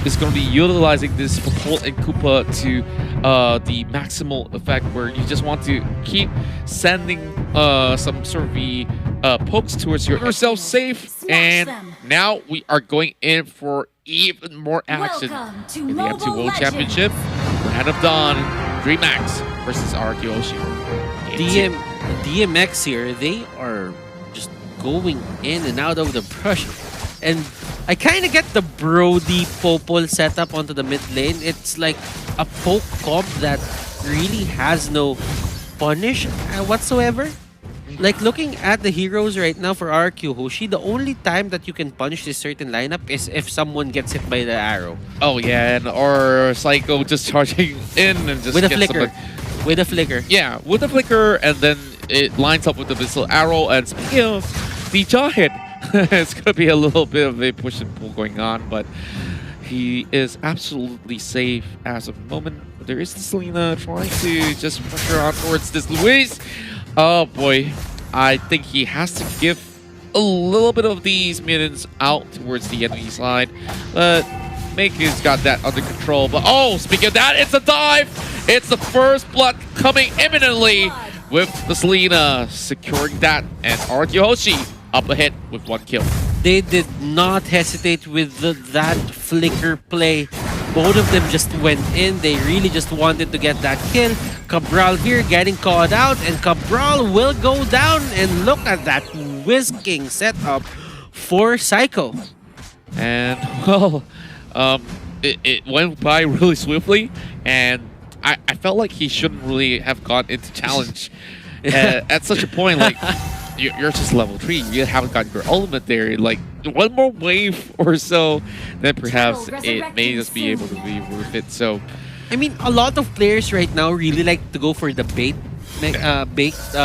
is going to be utilizing this Purple and Koopa to the maximal effect, where you just want to keep sending some sort of the pokes towards yourself safe. And now we are going in for even more action in the M2 World Championship. Hand of Dawn, Dreammax versus RRQ Hoshi. DMX here, they are just going in and out of the brush. And I kind of get the Brody Popol setup onto the mid lane. It's like a poke comp that really has no punish whatsoever. Like, looking at the heroes right now for RRQ Hoshi, the only time that you can punish this certain lineup is if someone gets hit by the arrow. Oh yeah, and or Psycho just charging in and just with a gets flicker. With a flicker. Yeah, with a flicker, and then it lines up with the missile arrow. And speaking of the jaw hit, it's gonna be a little bit of a push and pull going on, but he is absolutely safe as of the moment. There is the Selena trying to just pressure on towards this Luis. Oh boy, I think he has to give a little bit of these minions out towards the enemy side, but Make's got that under control. But oh, speaking of that, it's a dive! It's the first blood coming imminently with the Selena securing that, and RRQ Hoshi up ahead with 1 kill. They did not hesitate with that flicker play. Both of them just went in. They really just wanted to get that kill. Cabral here getting caught out, and Cabral will go down. And look at that whisking setup for Psycho. And well, it went by really swiftly, and I felt like he shouldn't really have gone into challenge at such a point. Like, you're just level 3. You haven't got your ultimate there. Like, one more wave or so, then perhaps it may just be able to be worth it. So, I mean, a lot of players right now really like to go for the bait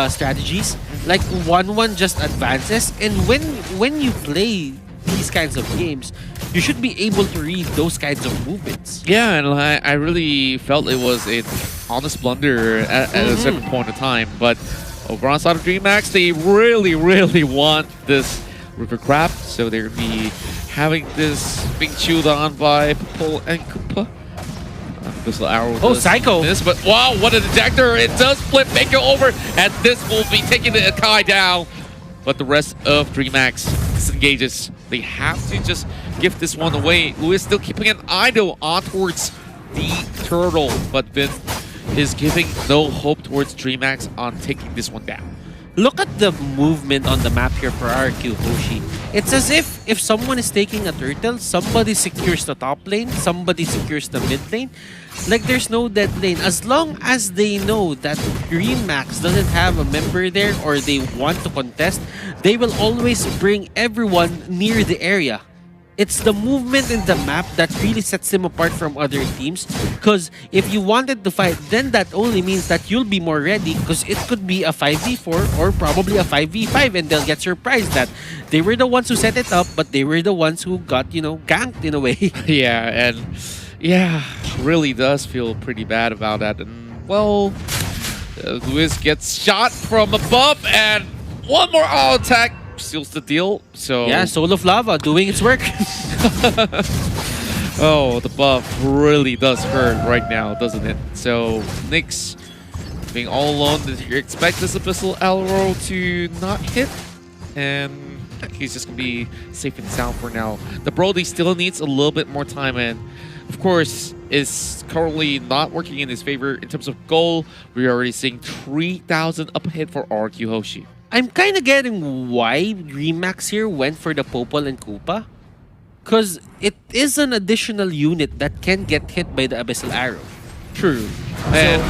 strategies. Like, 1-1 just advances, and when you play these kinds of games, you should be able to read those kinds of movements. Yeah, and I really felt it was an honest blunder at a certain point in time. But over on side of Dreammax, they really want this River Crab, so they're going to be having this being chewed on by Purple and Koopa. This little arrow. Oh, Psycho! This, but wow, what a dejector! It does flip Maker over, and this will be taking the Akai down. But the rest of Dreammax disengages. They have to just give this one away. Lewis still keeping an eye though on towards the turtle, but Vin is giving no hope towards Dreammax on taking this one down. Look at the movement on the map here for RRQ Hoshi. It's as if someone is taking a turtle, somebody secures the top lane, somebody secures the mid lane. Like, there's no dead lane. As long as they know that Dreammax doesn't have a member there or they want to contest, they will always bring everyone near the area. It's the movement in the map that really sets them apart from other teams. Because if you wanted to fight, then that only means that you'll be more ready, because it could be a 5v4 or probably a 5v5, and they'll get surprised that they were the ones who set it up, but they were the ones who got, you know, ganked in a way. Yeah, and yeah, really does feel pretty bad about that. And well, Luis gets shot from above, and one more auto attack seals the deal. So yeah, Soul of Lava doing its work. Oh, the buff really does hurt right now, doesn't it? So Nyx being all alone, did you expect this Abyssal Arrow to not hit? And he's just gonna be safe and sound for now. The Brody still needs a little bit more time, and of course is currently not working in his favor in terms of goal. We're already seeing 3,000 up ahead for RRQ Hoshi. I'm kind of getting why Dreammax here went for the Popol and Koopa. Because it is an additional unit that can get hit by the Abyssal Arrow. True. And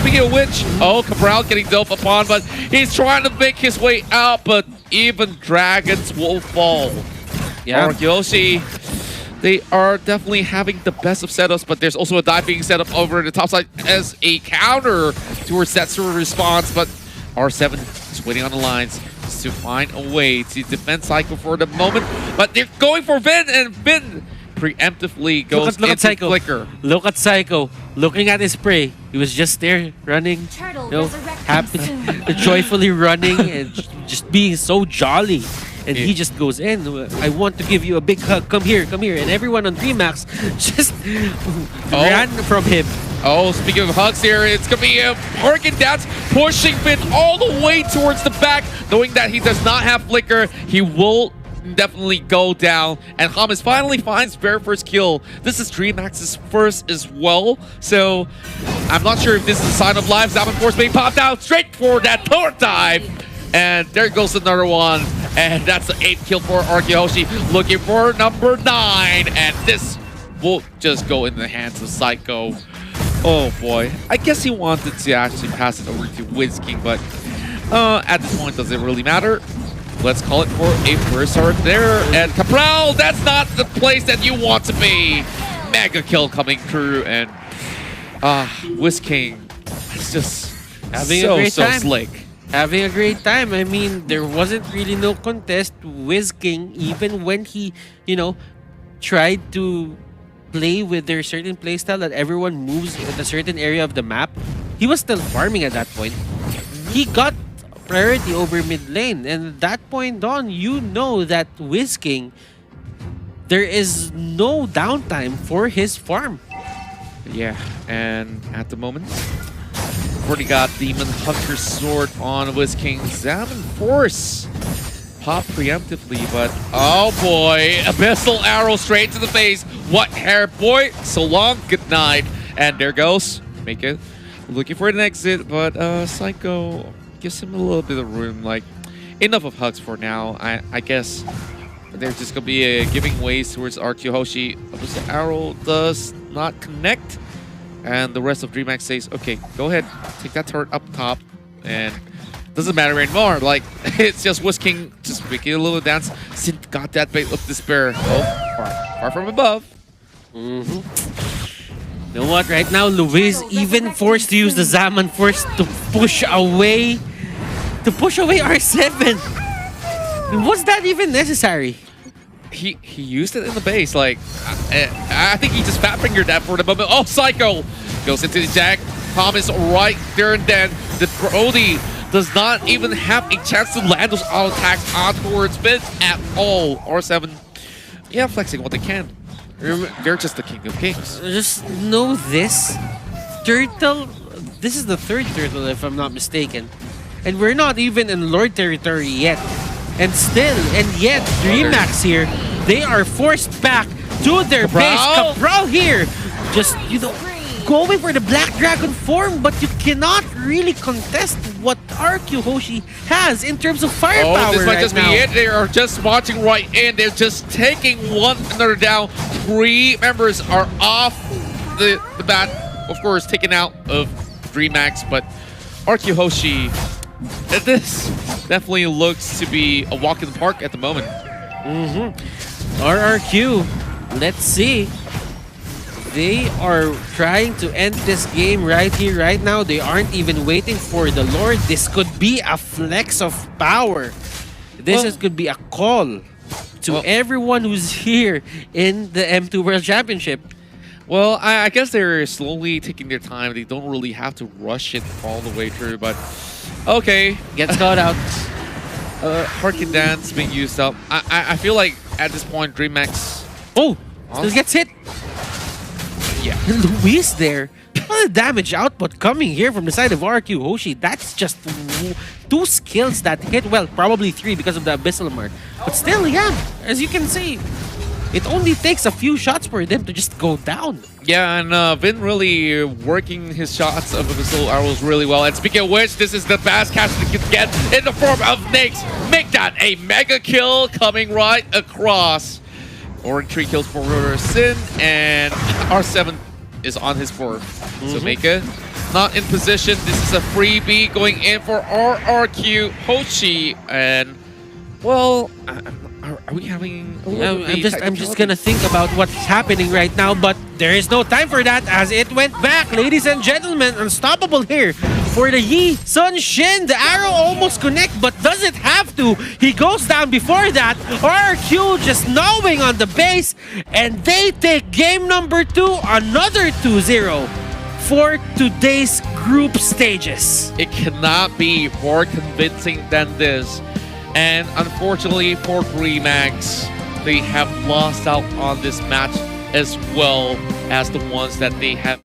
speaking of which, oh, Cabral getting dope upon, but he's trying to make his way out, but even dragons will fall. Yeah. RRQ Hoshi, they are definitely having the best of setups, but there's also a dive being set up over the top side as a counter towards that sort of response, but R7 is waiting on the lines to find a way to defend Psycho for the moment, but they're going for Vin, and Vin preemptively goes look at into Psycho. Flicker. Look at Psycho, looking at his prey. He was just there running, you know, happy, joyfully running, and just being so jolly. and he just goes in. I want to give you a big hug. Come here, come here. And everyone on Dreammax just ran from him. Oh, speaking of hugs here, it's going to be a Hurricane Dance pushing Finn all the way towards the back, knowing that he does not have Flicker. He will definitely go down, and Hamas finally finds their first kill. This is Dreammax's first as well, so I'm not sure if this is a sign of life. Zaman Force being popped out straight for that turret dive, and there goes another one, and that's the 8th kill for RRQ Hoshi, looking for number 9, and this will just go in the hands of Psycho. Oh boy, I guess he wanted to actually pass it over to WizKing, but at this point, does it really matter? Let's call it for a first start there. And Cabral, that's not the place that you want to be. Mega kill coming through, and WizKing is just having a great time. Slick. Having a great time. I mean, there wasn't really no contest. WizKing, even when he, you know, tried to play with their certain playstyle that everyone moves in a certain area of the map, he was still farming at that point. He got priority over mid lane, and at that point on, you know that WizKing, there is no downtime for his farm. Yeah, and at the moment, already got Demon Hunter Sword on WizKing. Zaman Force pop preemptively, but oh boy, Abyssal Arrow straight to the face. What hair, boy? So long, good night. And there goes Make it looking for an exit, but Psycho gives him a little bit of room. Like, enough of hugs for now. I guess there's just gonna be a giving ways towards RRQ Hoshi. Abyssal Arrow does not connect, and the rest of Dreammax says, okay, go ahead, take that turret up top, and doesn't matter anymore. Like, it's just WizKing just making a little dance. Synth got that bait of despair. Oh, far from above. You know what? Right now, Luis even forced to use the Zaman Force to push away R7. Was that even necessary? He used it in the base. Like, I think he just fat fingered that for the moment. Oh, Psycho goes into the jack. Thomas right there and then. The Brody does not even have a chance to land those auto attacks on towards Finn at all. R7, yeah, flexing what they can. They're just the king of kings. Just know this. Turtle, this is the 3rd turtle if I'm not mistaken. And we're not even in Lord territory yet. And yet, Dreammax here, they are forced back to their base. Cabral here, just, you know, going for the Black Dragon form, but you cannot really contest what RRQ Hoshi has in terms of firepower. Oh, this might right just now. be it. They are just watching right in. They're just taking one another down. 3 members are off the bat. Of course, taken out of Dreammax, but RRQ Hoshi, this definitely looks to be a walk in the park at the moment. RRQ, let's see. They are trying to end this game right here, right now. They aren't even waiting for the Lord. This could be a flex of power. This could be a call to everyone who's here in the M2 World Championship. Well, I guess they're slowly taking their time. They don't really have to rush it all the way through, but okay. Gets caught out. Hurricane Dance being used up. I feel like at this point, Dreammax... Oh! Still gets hit. Yeah. Luis there. What a damage output coming here from the side of RRQ Hoshi. That's just 2 skills that hit. Well, probably 3 because of the Abyssal Mark. But still, yeah, as you can see, it only takes a few shots for them to just go down. Yeah, and Vin really working his shots of Abyssal Arrows really well. And speaking of which, this is the best catch that you can get in the form of Nyx. Make that a mega kill coming right across. Or 3 kills for Sin, and R7 is on his 4th. So Meka not in position. This is a freebie going in for RRQ Hoshi, and well, are we having a little I'm just gonna think about what's happening right now, but there is no time for that as it went back, ladies and gentlemen. Unstoppable here for the Yi Sun Shin. The arrow almost connect, but does it have to? He goes down before that. RRQ just gnawing on the base, and they take game number 2, another 2-0 for today's group stages. It cannot be more convincing than this. And unfortunately for Dreammax, they have lost out on this match as well as the ones that they have